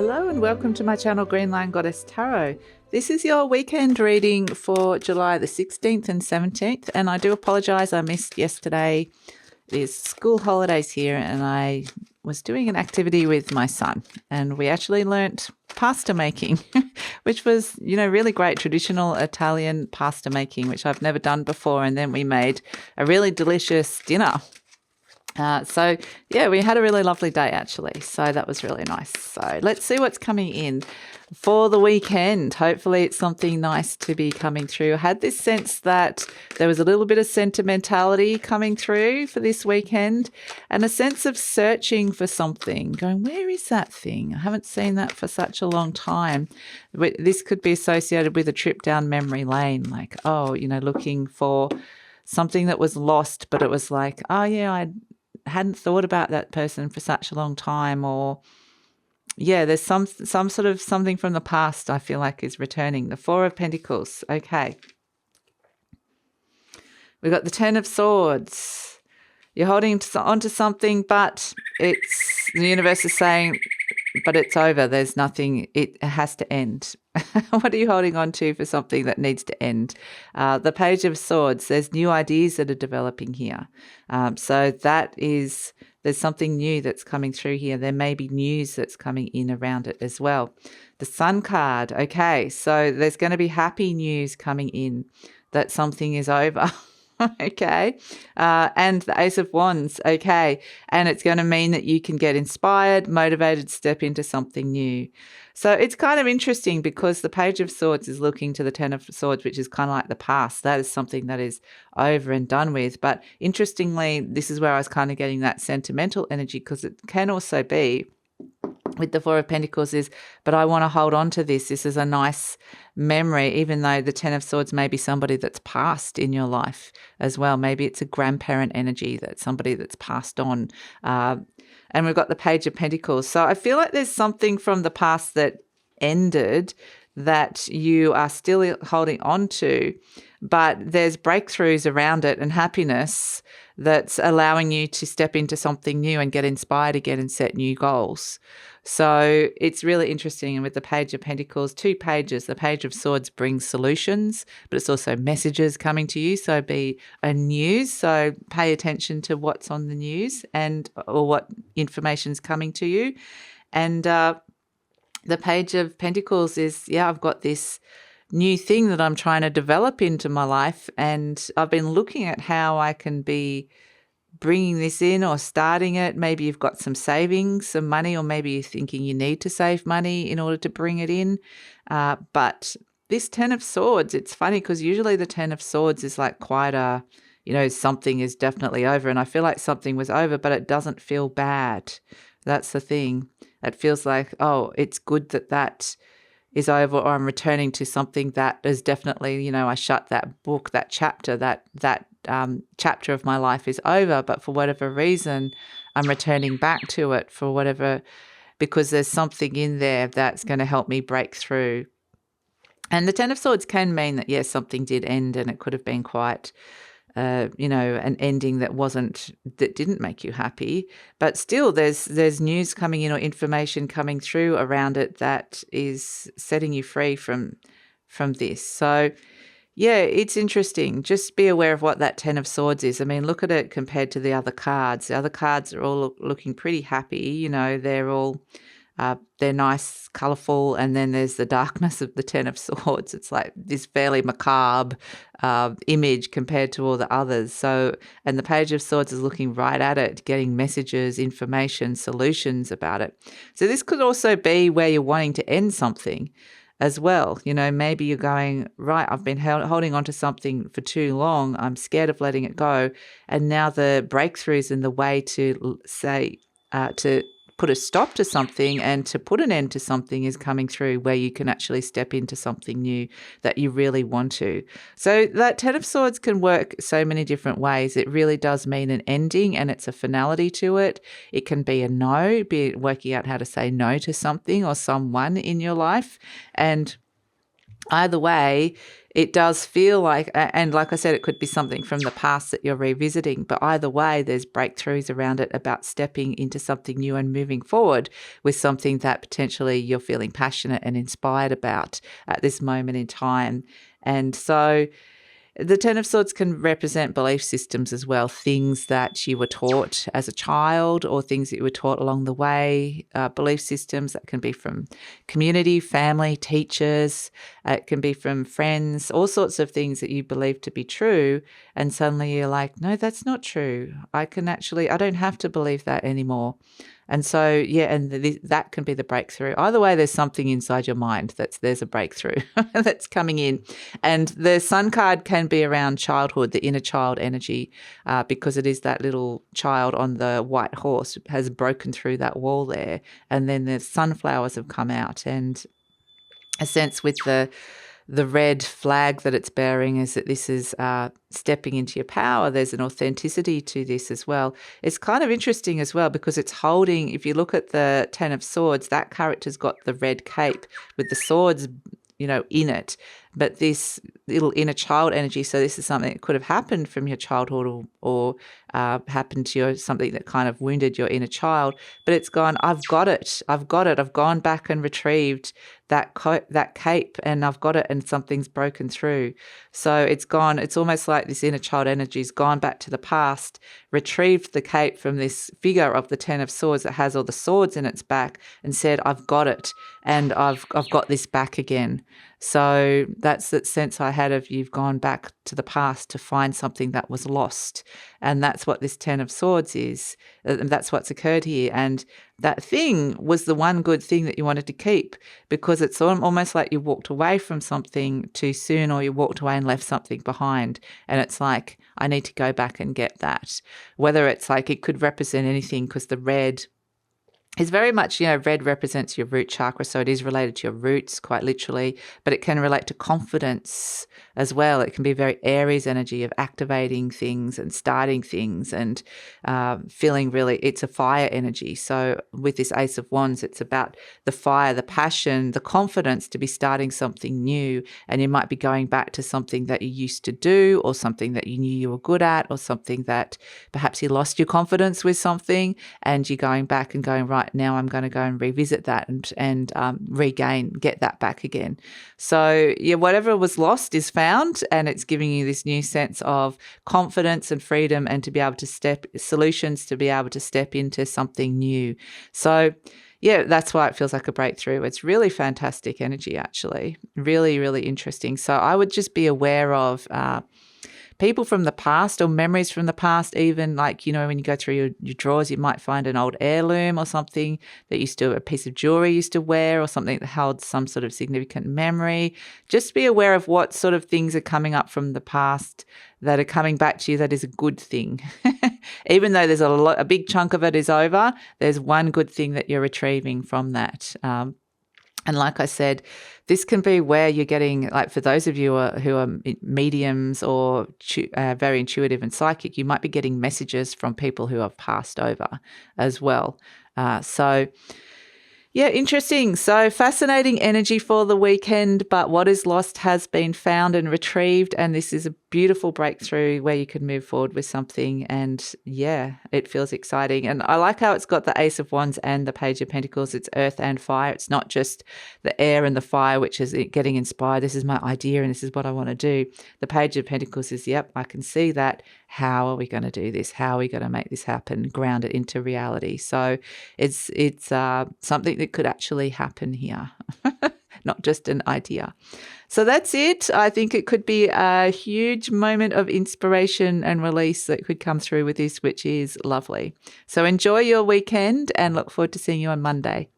Hello and welcome to my channel GreenLion Goddess Tarot. This is your weekend reading for July the 16th and 17th, and I do apologise I missed yesterday. There's school holidays here and I was doing an activity with my son and we actually learnt pasta making, which was, really great traditional Italian pasta making, which I've never done before, and then we made a really delicious dinner. We had a really lovely day actually. So that was really nice. So let's see what's coming in for the weekend. Hopefully it's something nice to be coming through. I had this sense that there was a little bit of sentimentality coming through for this weekend and a sense of searching for something, going, where is that thing? I haven't seen that for such a long time. This could be associated with a trip down memory lane, like, looking for something that was lost, but it was like, I hadn't thought about that person for such a long time, or there's some sort of something from the past I feel like is returning. The Four of Pentacles. Okay. We've got the Ten of Swords. You're holding onto something, but the universe is saying, but it's over. There's nothing, it has to end. What are you holding on to for something that needs to end? The Page of Swords, there's new ideas that are developing here. So there's something new that's coming through here. There may be news that's coming in around it as well. The Sun card, okay, so there's going to be happy news coming in that something is over. Okay. And the Ace of Wands. Okay. And it's going to mean that you can get inspired, motivated, step into something new. So it's kind of interesting because the Page of Swords is looking to the Ten of Swords, which is kind of like the past. That is something that is over and done with. But interestingly, this is where I was kind of getting that sentimental energy, because it can also be with the Four of Pentacles but I want to hold on to this. This is a nice memory, even though the Ten of Swords may be somebody that's passed in your life as well. Maybe it's a grandparent energy, that's somebody that's passed on. And we've got the Page of Pentacles. So I feel like there's something from the past that ended that you are still holding on to, but there's breakthroughs around it and happiness that's allowing you to step into something new and get inspired again and set new goals. So it's really interesting. And with the Page of Pentacles, 2 pages, the Page of Swords brings solutions, but it's also messages coming to you. So be a news. So pay attention to what's on the news or what information's coming to you. And the Page of Pentacles is, I've got this new thing that I'm trying to develop into my life, and I've been looking at how I can be bringing this in or starting it. Maybe you've got some savings, some money, or maybe you're thinking you need to save money in order to bring it in. But this Ten of Swords, it's funny because usually the Ten of Swords is like quite a, something is definitely over, and I feel like something was over, but it doesn't feel bad. That's the thing. It feels like, it's good that is over, or I'm returning to something that is definitely, I shut that book, that chapter, that chapter of my life is over, but for whatever reason, I'm returning back to it because there's something in there that's going to help me break through. And the Ten of Swords can mean that, yes, something did end, and it could have been quite an ending that didn't make you happy, but still there's news coming in or information coming through around it that is setting you free from this. So it's interesting. Just be aware of what that Ten of Swords is. I mean, look at it compared to the other cards. The other cards are all looking pretty happy. They're all they're nice, colourful, and then there's the darkness of the Ten of Swords. It's like this fairly macabre image compared to all the others. So, and the Page of Swords is looking right at it, getting messages, information, solutions about it. So this could also be where you're wanting to end something as well. Maybe you're going, right, I've been holding on to something for too long. I'm scared of letting it go. And now the breakthroughs and the way to say, to put a stop to something and to put an end to something is coming through, where you can actually step into something new that you really want to. So that Ten of Swords can work so many different ways. It really does mean an ending, and it's a finality to it. It can be a no, be working out how to say no to something or someone in your life. And either way, it does feel like, and like I said, it could be something from the past that you're revisiting, but either way, there's breakthroughs around it about stepping into something new and moving forward with something that potentially you're feeling passionate and inspired about at this moment in time. And so the Ten of Swords can represent belief systems as well, things that you were taught as a child or things that you were taught along the way, belief systems that can be from community, family, teachers, it can be from friends, all sorts of things that you believe to be true. And suddenly you're like, no, that's not true. I don't have to believe that anymore. And so, yeah, and that can be the breakthrough. Either way, there's something inside your mind there's a breakthrough that's coming in. And the sun card can be around childhood, the inner child energy, because it is that little child on the white horse has broken through that wall there. And then the sunflowers have come out. And a sense with the red flag that it's bearing is that this is stepping into your power. There's an authenticity to this as well. It's kind of interesting as well because it's holding, if you look at the Ten of Swords, that character's got the red cape with the swords, in it. But this little inner child energy, so this is something that could have happened from your childhood or happened to you, something that kind of wounded your inner child. But it's gone, I've got it. I've gone back and retrieved that cape and I've got it and something's broken through. So it's gone. It's almost like this inner child energy's gone back to the past, retrieved the cape from this figure of the Ten of Swords that has all the swords in its back and said, I've got it and I've got this back again. So that's that sense I had of you've gone back to the past to find something that was lost. And that's what this Ten of Swords is. That's what's occurred here. And that thing was the one good thing that you wanted to keep because it's almost like you walked away from something too soon or you walked away and left something behind. And it's like, I need to go back and get that. Whether it's like it could represent anything because the red is very much, red represents your root chakra, so it is related to your roots quite literally, but it can relate to confidence as well. It can be very Aries energy of activating things and starting things and feeling really, it's a fire energy. So with this Ace of Wands, it's about the fire, the passion, the confidence to be starting something new. And you might be going back to something that you used to do or something that you knew you were good at or something that perhaps you lost your confidence with something and you're going back and going, right, now I'm going to go and revisit that and get that back again. So yeah, whatever was lost is found and it's giving you this new sense of confidence and freedom and to be able to step into something new. So yeah, that's why it feels like a breakthrough. It's really fantastic energy, actually. Really, really interesting. So I would just be aware of people from the past or memories from the past, even like, when you go through your drawers, you might find an old heirloom or something that a piece of jewelry you used to wear or something that held some sort of significant memory. Just be aware of what sort of things are coming up from the past that are coming back to you that is a good thing. Even though there's a big chunk of it is over, there's one good thing that you're retrieving from that. And like I said, this can be where you're getting, like for those of you who are mediums or very intuitive and psychic, you might be getting messages from people who have passed over as well. Yeah, interesting. So fascinating energy for the weekend, but what is lost has been found and retrieved. And this is a beautiful breakthrough where you can move forward with something. And yeah, it feels exciting. And I like how it's got the Ace of Wands and the Page of Pentacles. It's earth and fire. It's not just the air and the fire, which is getting inspired. This is my idea and this is what I want to do. The Page of Pentacles is, yep, I can see that. How are we going to do this? How are we going to make this happen? Ground it into reality. So it's something that could actually happen here, not just an idea. So that's it. I think it could be a huge moment of inspiration and release that could come through with this, which is lovely. So enjoy your weekend and look forward to seeing you on Monday.